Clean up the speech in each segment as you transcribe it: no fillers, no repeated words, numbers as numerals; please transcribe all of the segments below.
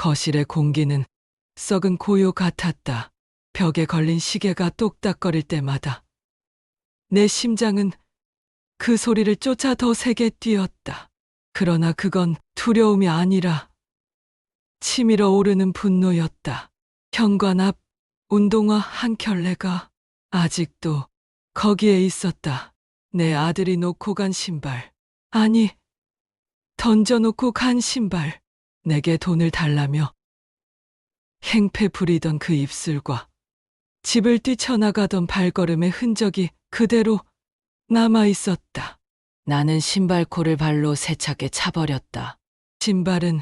거실의 공기는 썩은 고요 같았다. 벽에 걸린 시계가 똑딱거릴 때마다 내 심장은 그 소리를 쫓아 더 세게 뛰었다. 그러나 그건 두려움이 아니라 치밀어 오르는 분노였다. 현관 앞 운동화 한 켤레가 아직도 거기에 있었다. 내 아들이 놓고 간 신발. 아니, 던져놓고 간 신발. 내게 돈을 달라며 행패 부리던 그 입술과 집을 뛰쳐나가던 발걸음의 흔적이 그대로 남아 있었다. 나는 신발코를 발로 세차게 차버렸다. 신발은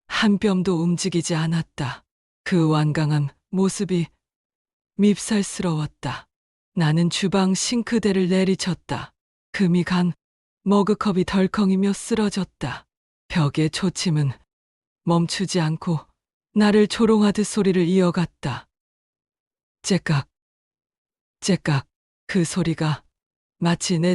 한 뼘도 움직이지 않았다. 그 완강한 모습이 밉살스러웠다. 나는 주방 싱크대를 내리쳤다. 금이 간 머그컵이 덜컹이며 쓰러졌다. 벽의 초침은 멈추지 않고 나를 조롱하듯 소리를 이어갔다. 째깍, 째깍. 그 소리가 마치 내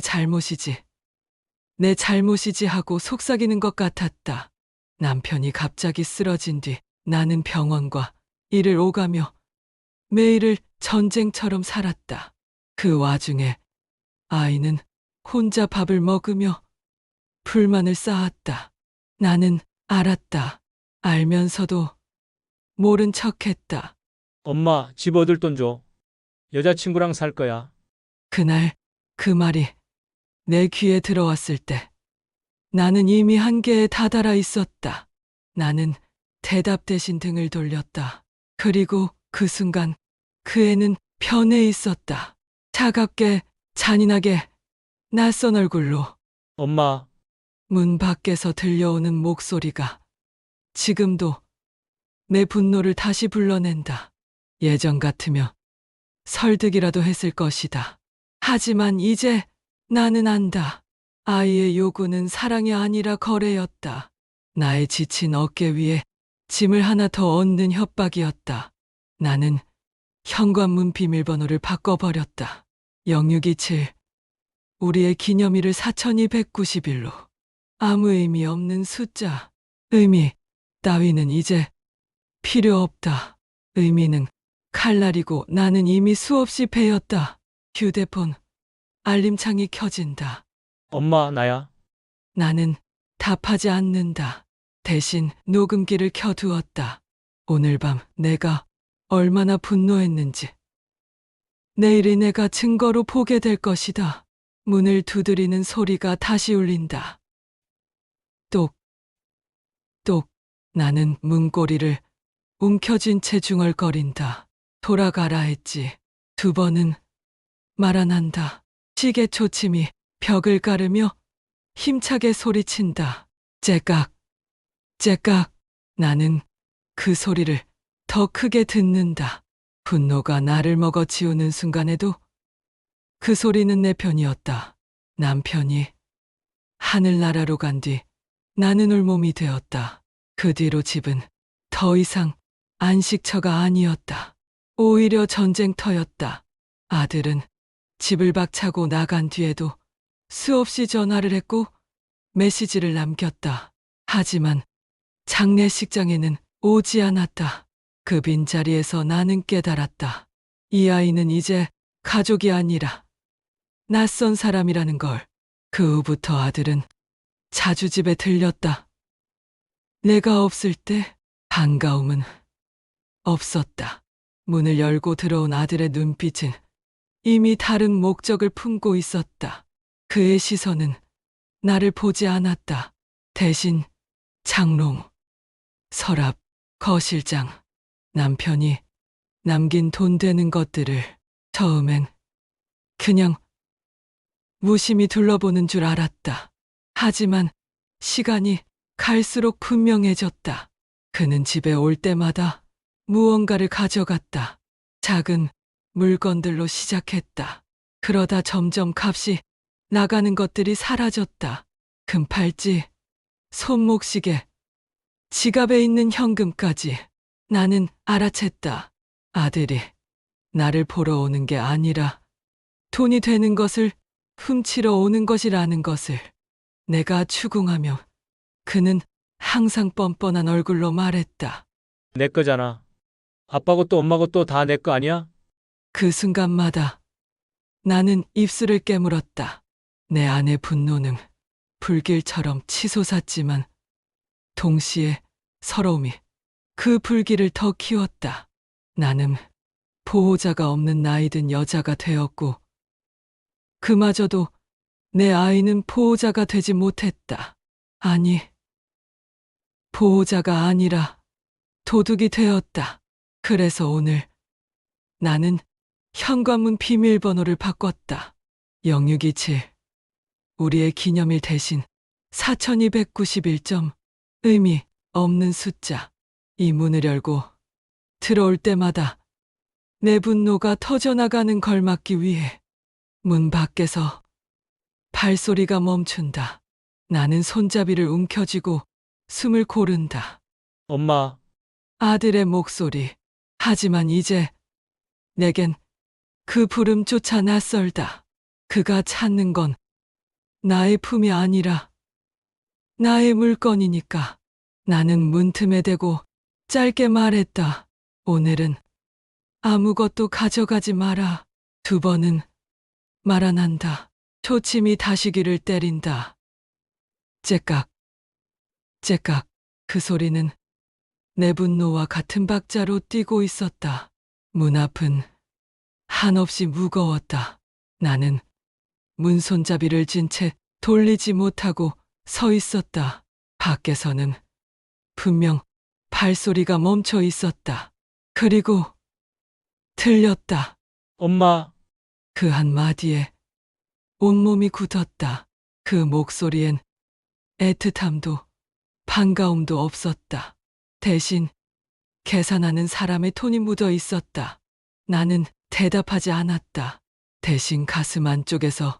잘못이지 하고 속삭이는 것 같았다. 남편이 갑자기 쓰러진 뒤 나는 병원과 일을 오가며 매일을 전쟁처럼 살았다. 그 와중에 아이는 혼자 밥을 먹으며 불만을 쌓았다. 나는 알았다. 알면서도 모른 척했다. 엄마, 집 얻을 돈 줘. 여자친구랑 살 거야. 그날 그 말이 내 귀에 들어왔을 때 나는 이미 한계에 다다라 있었다. 나는 대답 대신 등을 돌렸다. 그리고 그 순간 그 애는 변해 있었다. 차갑게, 잔인하게, 낯선 얼굴로. 엄마, 문 밖에서 들려오는 목소리가 지금도 내 분노를 다시 불러낸다. 예전 같으면 설득이라도 했을 것이다. 하지만 이제 나는 안다. 아이의 요구는 사랑이 아니라 거래였다. 나의 지친 어깨 위에 짐을 하나 더 얹는 협박이었다. 나는 현관문 비밀번호를 바꿔버렸다. 0627. 우리의 기념일을 4291로. 아무 의미 없는 숫자. 의미 따위는 이제 필요 없다. 의미는 칼날이고 나는 이미 수없이 베었다. 휴대폰 알림창이 켜진다. 엄마, 나야. 나는 답하지 않는다. 대신 녹음기를 켜두었다. 오늘 밤 내가 얼마나 분노했는지 내일이 내가 증거로 보게 될 것이다. 문을 두드리는 소리가 다시 울린다. 똑, 똑. 나는 문고리를 움켜쥔 채 중얼거린다. 돌아가라 했지. 2번은 말 안 한다. 시계 초침이 벽을 가르며 힘차게 소리친다. 째깍, 째깍. 나는 그 소리를 더 크게 듣는다. 분노가 나를 먹어치우는 순간에도 그 소리는 내 편이었다. 남편이 하늘나라로 간 뒤 나는 울몸이 되었다. 그 뒤로 집은 더 이상 안식처가 아니었다. 오히려 전쟁터였다. 아들은 집을 박차고 나간 뒤에도 수없이 전화를 했고 메시지를 남겼다. 하지만 장례식장에는 오지 않았다. 그 빈자리에서 나는 깨달았다. 이 아이는 이제 가족이 아니라 낯선 사람이라는 걸. 그 후부터 아들은 자주 집에 들렸다. 내가 없을 때 반가움은 없었다. 문을 열고 들어온 아들의 눈빛은 이미 다른 목적을 품고 있었다. 그의 시선은 나를 보지 않았다. 대신 장롱, 서랍, 거실장, 남편이 남긴 돈 되는 것들을 처음엔 그냥 무심히 둘러보는 줄 알았다. 하지만 시간이 갈수록 분명해졌다. 그는 집에 올 때마다 무언가를 가져갔다. 작은 물건들로 시작했다. 그러다 점점 값이 나가는 것들이 사라졌다. 금팔찌, 손목시계, 지갑에 있는 현금까지. 나는 알아챘다. 아들이 나를 보러 오는 게 아니라 돈이 되는 것을 훔치러 오는 것이라는 것을. 내가 추궁하며 그는 항상 뻔뻔한 얼굴로 말했다. 내 거잖아. 아빠 것도 엄마 것도 다 내 거 아니야? 그 순간마다 나는 입술을 깨물었다. 내 안의 분노는 불길처럼 치솟았지만 동시에 서러움이 그 불길을 더 키웠다. 나는 보호자가 없는 나이든 여자가 되었고 그마저도 내 아이는 보호자가 되지 못했다. 아니, 보호자가 아니라 도둑이 되었다. 그래서 오늘 나는 현관문 비밀번호를 바꿨다. 0627. 우리의 기념일 대신 4291점. 의미 없는 숫자. 이 문을 열고 들어올 때마다 내 분노가 터져나가는 걸 막기 위해 문 밖에서 발소리가 멈춘다. 나는 손잡이를 움켜쥐고 숨을 고른다. 엄마, 아들의 목소리. 하지만 이제 내겐 그 부름조차 낯설다. 그가 찾는 건 나의 품이 아니라 나의 물건이니까. 나는 문틈에 대고 짧게 말했다. 오늘은 아무것도 가져가지 마라. 2번은 말 안 한다. 초침이 다시 귀를 때린다. 째깍, 째깍. 그 소리는 내 분노와 같은 박자로 뛰고 있었다. 문 앞은 한없이 무거웠다. 나는 문 손잡이를 쥔 채 돌리지 못하고 서 있었다. 밖에서는 분명 발소리가 멈춰 있었다. 그리고 들렸다. 엄마, 그 한마디에 온몸이 굳었다. 그 목소리엔 애틋함도 반가움도 없었다. 대신 계산하는 사람의 톤이 묻어 있었다. 나는 대답하지 않았다. 대신 가슴 안쪽에서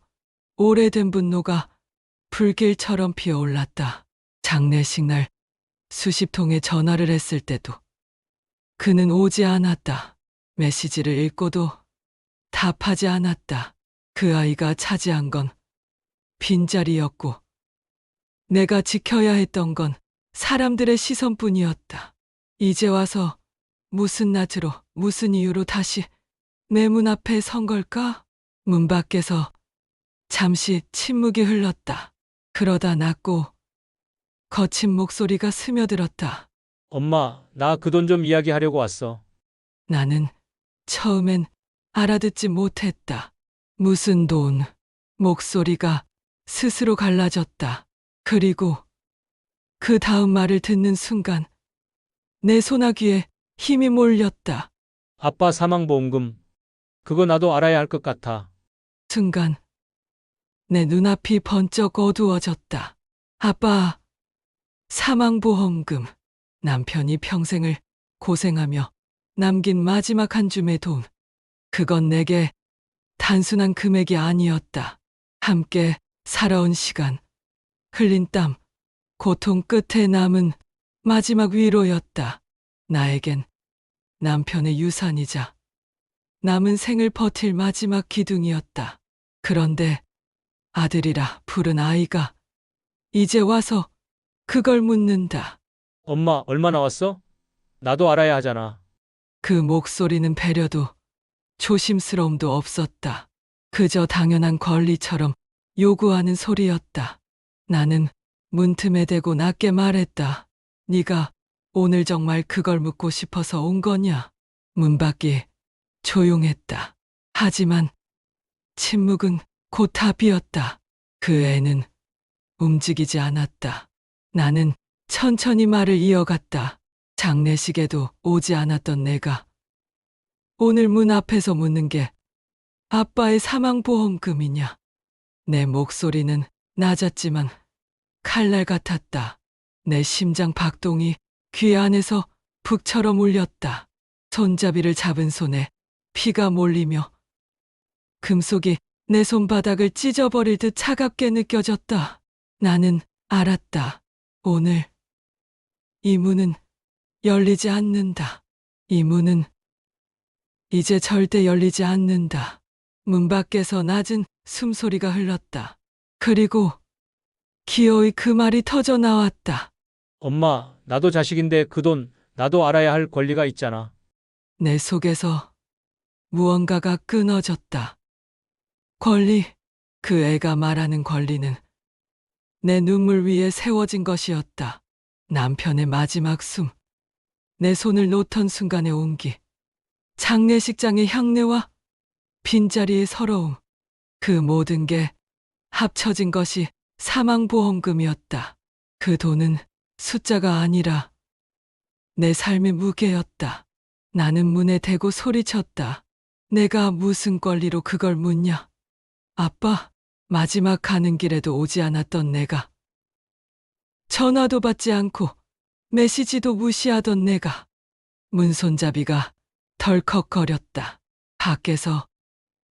오래된 분노가 불길처럼 피어올랐다. 장례식 날 수십 통의 전화를 했을 때도 그는 오지 않았다. 메시지를 읽고도 답하지 않았다. 그 아이가 차지한 건 빈자리였고 내가 지켜야 했던 건 사람들의 시선뿐이었다. 이제 와서 무슨 낯으로 무슨 이유로 다시 내 문 앞에 선 걸까? 문 밖에서 잠시 침묵이 흘렀다. 그러다 낮고 거친 목소리가 스며들었다. 엄마, 나 그 돈 좀 이야기하려고 왔어. 나는 처음엔 알아듣지 못했다. 무슨 돈? 목소리가 스스로 갈라졌다. 그리고 그 다음 말을 듣는 순간 내 소나귀에 힘이 몰렸다. 아빠 사망보험금. 그거 나도 알아야 할 것 같아. 순간 내 눈앞이 번쩍 어두워졌다. 아빠, 사망보험금. 남편이 평생을 고생하며 남긴 마지막 한 줌의 돈. 그건 내게 단순한 금액이 아니었다. 함께 살아온 시간, 흘린 땀, 고통 끝에 남은 마지막 위로였다. 나에겐 남편의 유산이자 남은 생을 버틸 마지막 기둥이었다. 그런데 아들이라 부른 아이가 이제 와서 그걸 묻는다. 엄마, 얼마 나왔어? 나도 알아야 하잖아. 그 목소리는 배려도 조심스러움도 없었다. 그저 당연한 권리처럼 요구하는 소리였다. 나는 문틈에 대고 낮게 말했다. 네가 오늘 정말 그걸 묻고 싶어서 온 거냐? 문 밖이 조용했다. 하지만 침묵은 곧 답이었다. 그 애는 움직이지 않았다. 나는 천천히 말을 이어갔다. 장례식에도 오지 않았던 내가 오늘 문 앞에서 묻는 게 아빠의 사망보험금이냐? 내 목소리는 낮았지만 칼날 같았다. 내 심장 박동이 귀 안에서 북처럼 울렸다. 손잡이를 잡은 손에 피가 몰리며 금속이 내 손바닥을 찢어버릴 듯 차갑게 느껴졌다. 나는 알았다. 오늘 이 문은 열리지 않는다. 이 문은 이제 절대 열리지 않는다. 문 밖에서 낮은 숨소리가 흘렀다. 그리고 기어이 그 말이 터져 나왔다. 엄마, 나도 자식인데 그 돈 나도 알아야 할 권리가 있잖아. 내 속에서 무언가가 끊어졌다. 권리, 그 애가 말하는 권리는 내 눈물 위에 세워진 것이었다. 남편의 마지막 숨, 내 손을 놓던 순간의 온기, 장례식장의 향내와 빈자리의 서러움, 그 모든 게 합쳐진 것이 사망보험금이었다. 그 돈은 숫자가 아니라 내 삶의 무게였다. 나는 문에 대고 소리쳤다. 내가 무슨 권리로 그걸 묻냐? 아빠, 마지막 가는 길에도 오지 않았던 내가. 전화도 받지 않고 메시지도 무시하던 내가. 문 손잡이가 덜컥거렸다. 밖에서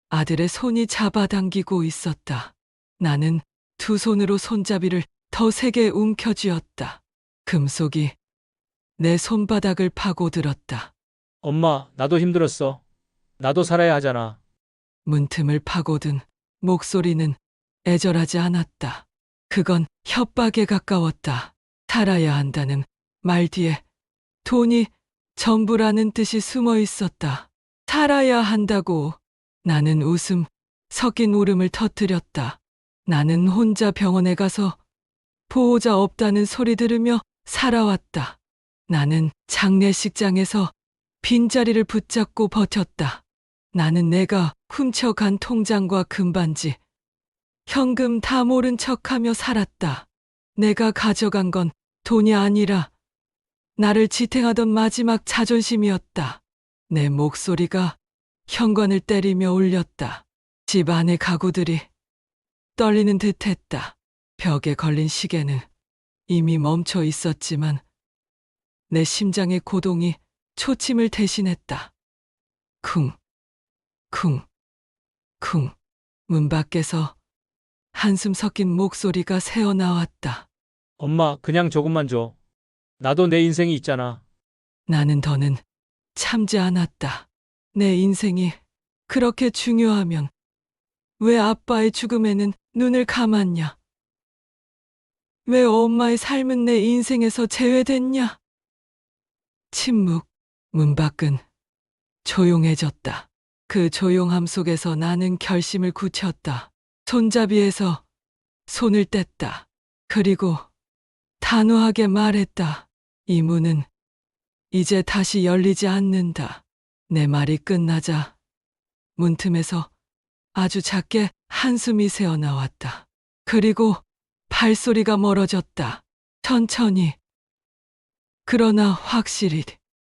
아들의 손이 잡아당기고 있었다. 나는 두 손으로 손잡이를 더 세게 움켜쥐었다. 금속이 내 손바닥을 파고들었다. 엄마, 나도 힘들었어. 나도 살아야 하잖아. 문틈을 파고든 목소리는 애절하지 않았다. 그건 협박에 가까웠다. 살아야 한다는 말 뒤에 돈이 전부라는 뜻이 숨어 있었다. 살아야 한다고. 나는 웃음 섞인 울음을 터뜨렸다. 나는 혼자 병원에 가서 보호자 없다는 소리 들으며 살아왔다. 나는 장례식장에서 빈자리를 붙잡고 버텼다. 나는 내가 훔쳐간 통장과 금반지, 현금 다 모른 척하며 살았다. 내가 가져간 건 돈이 아니라 나를 지탱하던 마지막 자존심이었다. 내 목소리가 현관을 때리며 울렸다. 집 안의 가구들이 떨리는 듯했다. 벽에 걸린 시계는 이미 멈춰 있었지만 내 심장의 고동이 초침을 대신했다. 쿵, 쿵, 쿵. 문 밖에서 한숨 섞인 목소리가 새어나왔다. 엄마, 그냥 조금만 줘. 나도 내 인생이 있잖아. 나는 더는 참지 않았다. 내 인생이 그렇게 중요하면 왜 아빠의 죽음에는 눈을 감았냐? 왜 엄마의 삶은 내 인생에서 제외됐냐? 침묵, 문 밖은 조용해졌다. 그 조용함 속에서 나는 결심을 굳혔다. 손잡이에서 손을 뗐다. 그리고 단호하게 말했다. 이 문은 이제 다시 열리지 않는다. 내 말이 끝나자 문틈에서 아주 작게 한숨이 새어나왔다. 그리고 발소리가 멀어졌다. 천천히. 그러나 확실히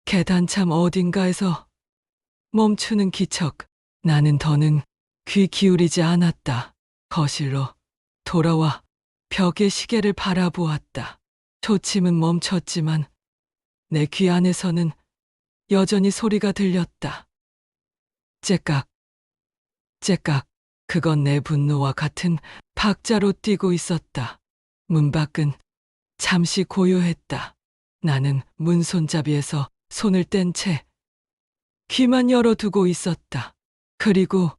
계단참 어딘가에서 멈추는 기척. 나는 더는 귀 기울이지 않았다. 거실로 돌아와 벽의 시계를 바라보았다. 초침은 멈췄지만 내 귀 안에서는 여전히 소리가 들렸다. 째깍, 째깍. 그건 내 분노와 같은 박자로 뛰고 있었다. 문 밖은 잠시 고요했다. 나는 문 손잡이에서 손을 뗀 채 귀만 열어두고 있었다. 그리고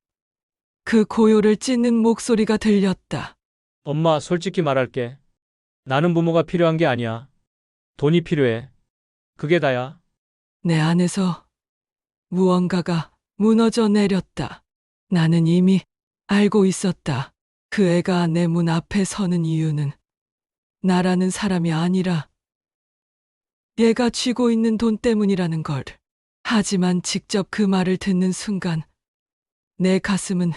그 고요를 찢는 목소리가 들렸다. 엄마, 솔직히 말할게. 나는 부모가 필요한 게 아니야. 돈이 필요해. 그게 다야. 내 안에서 무언가가 무너져 내렸다. 나는 이미 알고 있었다. 그 애가 내 문 앞에 서는 이유는 나라는 사람이 아니라 얘가 쥐고 있는 돈 때문이라는 걸. 하지만 직접 그 말을 듣는 순간 내 가슴은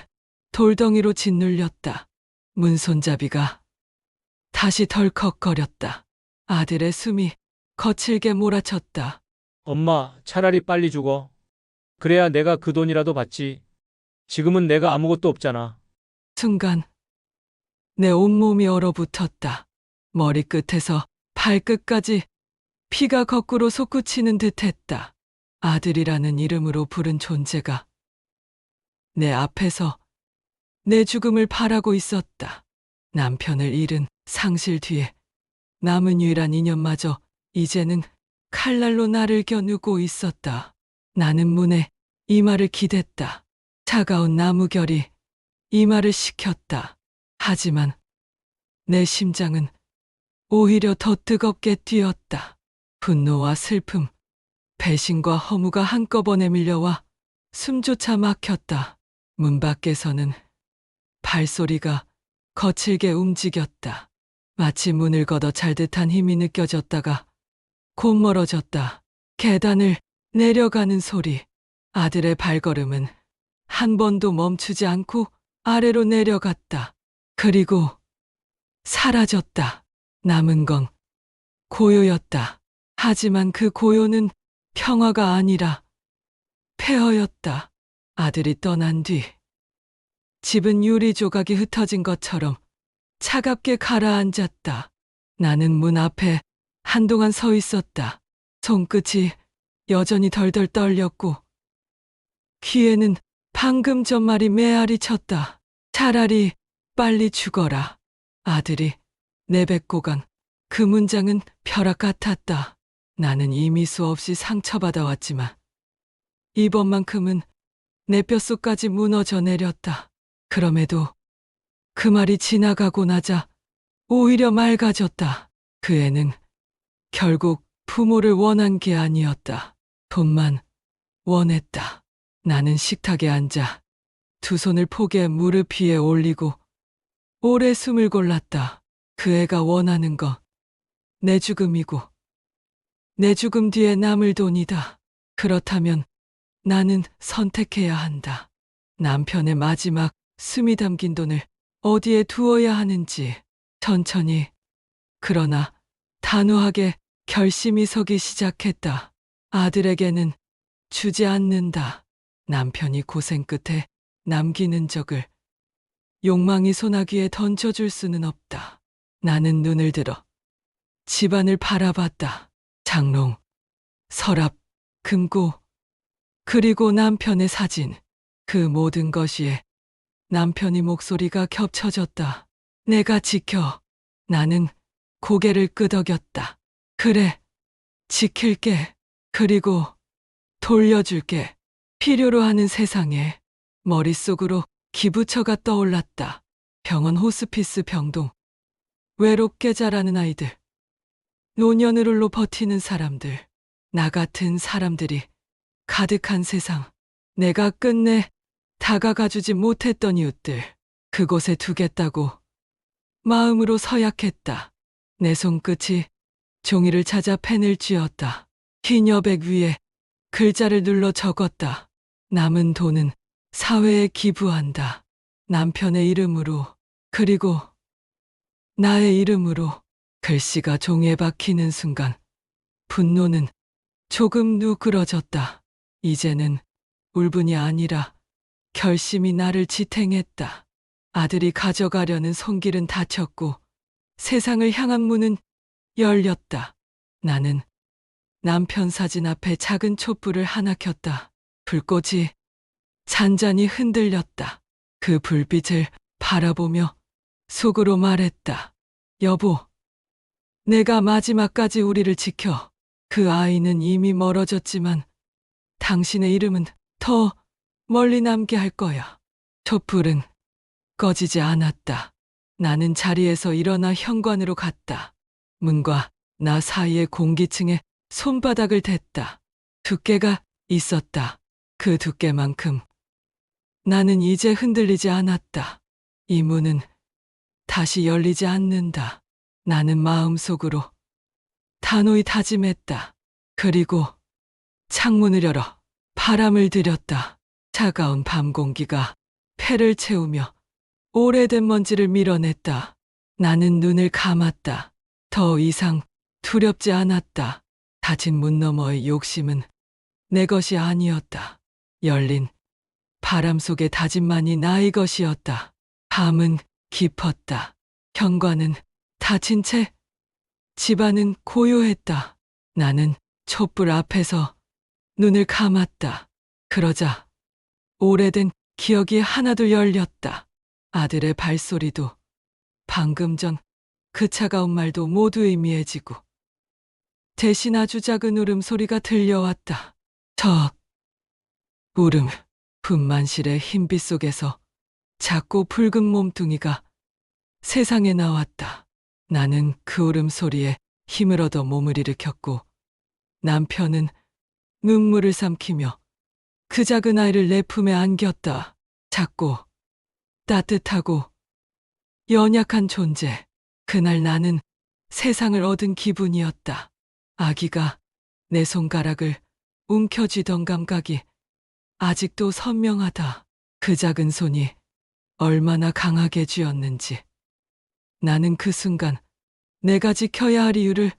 돌덩이로 짓눌렸다. 문 손잡이가 다시 덜컥거렸다. 아들의 숨이 거칠게 몰아쳤다. 엄마, 차라리 빨리 죽어. 그래야 내가 그 돈이라도 받지. 지금은 내가 아무것도 없잖아. 순간 내 온몸이 얼어붙었다. 머리끝에서 발끝까지 피가 거꾸로 솟구치는 듯했다. 아들이라는 이름으로 부른 존재가 내 앞에서 내 죽음을 바라고 있었다. 남편을 잃은 상실 뒤에 남은 유일한 인연마저 이제는 칼날로 나를 겨누고 있었다. 나는 문에 이마를 기댔다. 차가운 나무결이 이마를 식혔다. 하지만 내 심장은 오히려 더 뜨겁게 뛰었다. 분노와 슬픔, 배신과 허무가 한꺼번에 밀려와 숨조차 막혔다. 문 밖에서는 발소리가 거칠게 움직였다. 마치 문을 걷어 찰 듯한 힘이 느껴졌다가 곧 멀어졌다. 계단을 내려가는 소리. 아들의 발걸음은 한 번도 멈추지 않고 아래로 내려갔다. 그리고 사라졌다. 남은 건 고요였다. 하지만 그 고요는 평화가 아니라 폐허였다. 아들이 떠난 뒤 집은 유리 조각이 흩어진 것처럼 차갑게 가라앉았다. 나는 문 앞에 한동안 서 있었다. 손끝이 여전히 덜덜 떨렸고 귀에는 방금 전 말이 메아리 쳤다. 차라리 빨리 죽어라. 아들이 내뱉고 간 그 문장은 벼락 같았다. 나는 이미 수없이 상처받아 왔지만 이번만큼은 내 뼛속까지 무너져 내렸다. 그럼에도 그 말이 지나가고 나자 오히려 맑아졌다. 그 애는 결국 부모를 원한 게 아니었다. 돈만 원했다. 나는 식탁에 앉아 두 손을 포개 무릎 위에 올리고 오래 숨을 골랐다. 그 애가 원하는 건 내 죽음이고 내 죽음 뒤에 남을 돈이다. 그렇다면 나는 선택해야 한다. 남편의 마지막 숨이 담긴 돈을 어디에 두어야 하는지 천천히 그러나 단호하게 결심이 서기 시작했다. 아들에게는 주지 않는다. 남편이 고생 끝에 남기는 적을 욕망이 소나기에 던져줄 수는 없다. 나는 눈을 들어 집안을 바라봤다. 장롱, 서랍, 금고, 그리고 남편의 사진. 그 모든 것이 남편의 목소리가 겹쳐졌다. 내가 지켜. 나는 고개를 끄덕였다. 그래, 지킬게. 그리고 돌려줄게. 필요로 하는 세상에 머릿속으로 기부처가 떠올랐다. 병원 호스피스 병동. 외롭게 자라는 아이들. 노년으로 버티는 사람들. 나 같은 사람들이 가득한 세상. 내가 끝내 다가가주지 못했던 이웃들. 그곳에 두겠다고 마음으로 서약했다. 내 손끝이 종이를 찾아 펜을 쥐었다. 흰 여백 위에 글자를 눌러 적었다. 남은 돈은 사회에 기부한다. 남편의 이름으로 그리고 나의 이름으로. 글씨가 종이에 박히는 순간 분노는 조금 누그러졌다. 이제는 울분이 아니라 결심이 나를 지탱했다. 아들이 가져가려는 손길은 닫혔고 세상을 향한 문은 열렸다. 나는 남편 사진 앞에 작은 촛불을 하나 켰다. 불꽃이 잔잔히 흔들렸다. 그 불빛을 바라보며 속으로 말했다. 여보, 내가 마지막까지 우리를 지켜. 그 아이는 이미 멀어졌지만 당신의 이름은 더 멀리 남게 할 거야. 촛불은 꺼지지 않았다. 나는 자리에서 일어나 현관으로 갔다. 문과 나 사이의 공기층에 손바닥을 댔다. 두께가 있었다. 그 두께만큼 나는 이제 흔들리지 않았다. 이 문은 다시 열리지 않는다. 나는 마음속으로 단호히 다짐했다. 그리고 창문을 열어 바람을 들였다. 차가운 밤 공기가 폐를 채우며 오래된 먼지를 밀어냈다. 나는 눈을 감았다. 더 이상 두렵지 않았다. 닫힌 문 너머의 욕심은 내 것이 아니었다. 열린 바람 속의 다짐만이 나의 것이었다. 밤은 깊었다. 현관은 닫힌 채 집안은 고요했다. 나는 촛불 앞에서 눈을 감았다. 그러자 오래된 기억이 하나둘 열렸다. 아들의 발소리도 방금 전 그 차가운 말도 모두 의미해지고 대신 아주 작은 울음소리가 들려왔다. 저 울음, 분만실의 흰빛 속에서 작고 붉은 몸뚱이가 세상에 나왔다. 나는 그 울음소리에 힘을 얻어 몸을 일으켰고 남편은 눈물을 삼키며 그 작은 아이를 내 품에 안겼다. 작고 따뜻하고 연약한 존재. 그날 나는 세상을 얻은 기분이었다. 아기가 내 손가락을 움켜쥐던 감각이 아직도 선명하다. 그 작은 손이 얼마나 강하게 쥐었는지. 나는 그 순간 내가 지켜야 할 이유를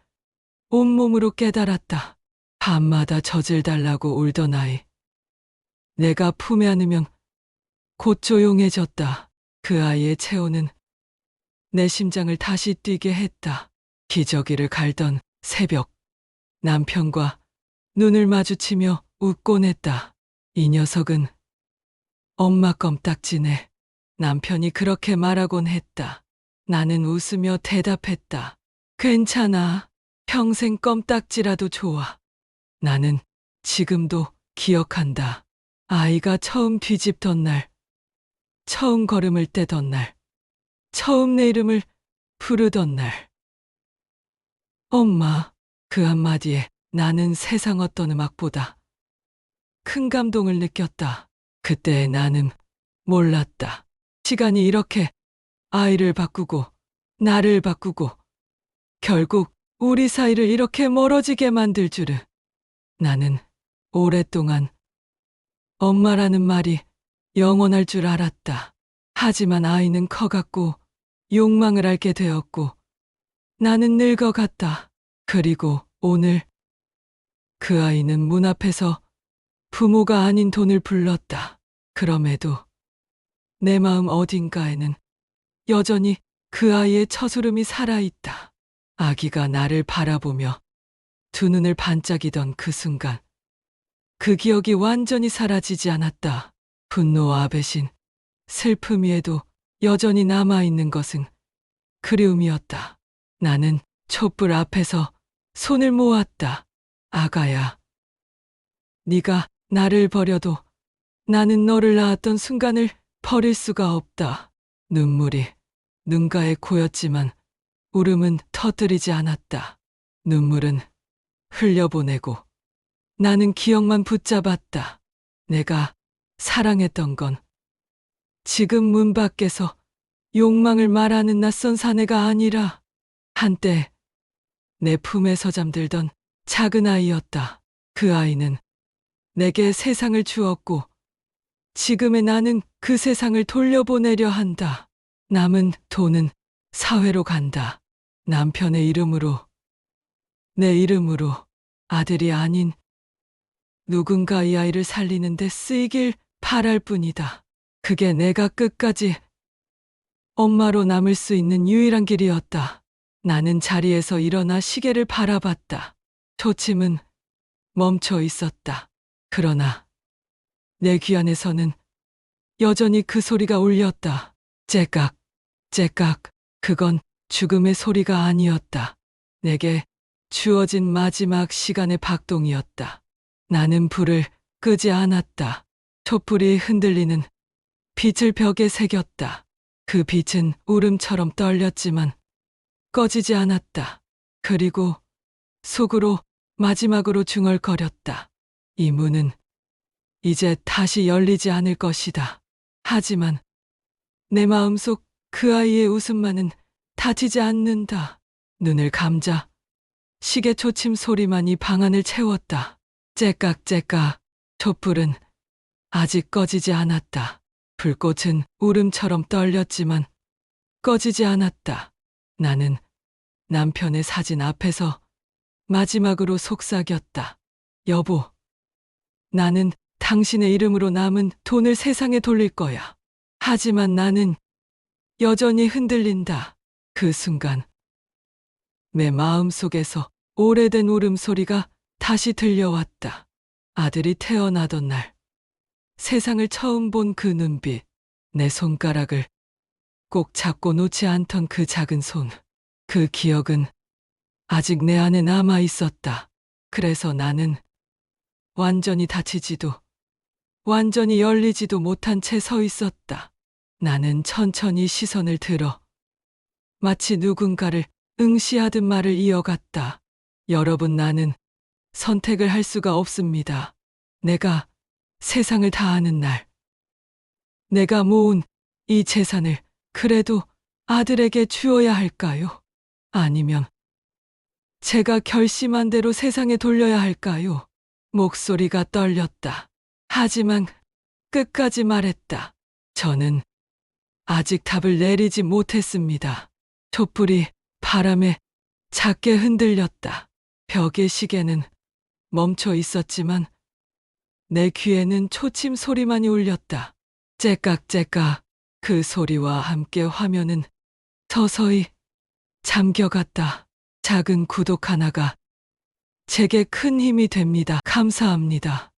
온몸으로 깨달았다. 밤마다 젖을 달라고 울던 아이. 내가 품에 안으면 곧 조용해졌다. 그 아이의 체온은 내 심장을 다시 뛰게 했다. 기저귀를 갈던 새벽. 남편과 눈을 마주치며 웃곤 했다. 이 녀석은 엄마 껌딱지네. 남편이 그렇게 말하곤 했다. 나는 웃으며 대답했다. 괜찮아. 평생 껌딱지라도 좋아. 나는 지금도 기억한다. 아이가 처음 뒤집던 날, 처음 걸음을 떼던 날, 처음 내 이름을 부르던 날. 엄마, 그 한마디에 나는 세상 어떤 음악보다 큰 감동을 느꼈다. 그때 나는 몰랐다. 시간이 이렇게 아이를 바꾸고 나를 바꾸고 결국 우리 사이를 이렇게 멀어지게 만들 줄은. 나는 오랫동안 엄마라는 말이 영원할 줄 알았다. 하지만 아이는 커갔고 욕망을 알게 되었고 나는 늙어갔다. 그리고 오늘 그 아이는 문 앞에서 부모가 아닌 돈을 불렀다. 그럼에도 내 마음 어딘가에는 여전히 그 아이의 첫 울음이 살아있다. 아기가 나를 바라보며 두 눈을 반짝이던 그 순간 그 기억이 완전히 사라지지 않았다. 분노와 배신, 슬픔 위에도 여전히 남아있는 것은 그리움이었다. 나는 촛불 앞에서 손을 모았다. 아가야, 네가 나를 버려도 나는 너를 낳았던 순간을 버릴 수가 없다. 눈물이 눈가에 고였지만 울음은 터뜨리지 않았다. 눈물은 흘려보내고 나는 기억만 붙잡았다. 내가 사랑했던 건 지금 문 밖에서 욕망을 말하는 낯선 사내가 아니라 한때 내 품에서 잠들던 작은 아이였다. 그 아이는 내게 세상을 주었고 지금의 나는 그 세상을 돌려보내려 한다. 남은 돈은 사회로 간다. 남편의 이름으로, 내 이름으로. 아들이 아닌 누군가 이 아이를 살리는데 쓰이길 바랄 뿐이다. 그게 내가 끝까지 엄마로 남을 수 있는 유일한 길이었다. 나는 자리에서 일어나 시계를 바라봤다. 초침은 멈춰 있었다. 그러나 내 귀 안에서는 여전히 그 소리가 울렸다. 째깍, 째깍. 그건 죽음의 소리가 아니었다. 내게 주어진 마지막 시간의 박동이었다. 나는 불을 끄지 않았다. 촛불이 흔들리는 빛을 벽에 새겼다. 그 빛은 울음처럼 떨렸지만 꺼지지 않았다. 그리고 속으로 마지막으로 중얼거렸다. 이 문은 이제 다시 열리지 않을 것이다. 하지만 내 마음속 그 아이의 웃음만은 닫히지 않는다. 눈을 감자 시계 초침 소리만이 방안을 채웠다. 째깍째깍. 촛불은 아직 꺼지지 않았다. 불꽃은 울음처럼 떨렸지만 꺼지지 않았다. 나는 남편의 사진 앞에서 마지막으로 속삭였다. 여보, 나는 당신의 이름으로 남은 돈을 세상에 돌릴 거야. 하지만 나는 여전히 흔들린다. 그 순간 내 마음속에서 오래된 울음소리가 다시 들려왔다. 아들이 태어나던 날, 세상을 처음 본 그 눈빛, 내 손가락을 꼭 잡고 놓지 않던 그 작은 손, 그 기억은 아직 내 안에 남아 있었다. 그래서 나는 완전히 닫히지도, 완전히 열리지도 못한 채 서 있었다. 나는 천천히 시선을 들어 마치 누군가를 응시하듯 말을 이어갔다. 여러분, 나는 선택을 할 수가 없습니다. 내가 세상을 다 아는 날, 내가 모은 이 재산을 그래도 아들에게 주어야 할까요? 아니면 제가 결심한 대로 세상에 돌려야 할까요? 목소리가 떨렸다. 하지만 끝까지 말했다. 저는 아직 답을 내리지 못했습니다. 촛불이 바람에 작게 흔들렸다. 벽의 시계는 멈춰 있었지만 내 귀에는 초침 소리만이 울렸다. 째깍째깍. 그 소리와 함께 화면은 서서히 잠겨갔다. 작은 구독 하나가 제게 큰 힘이 됩니다. 감사합니다.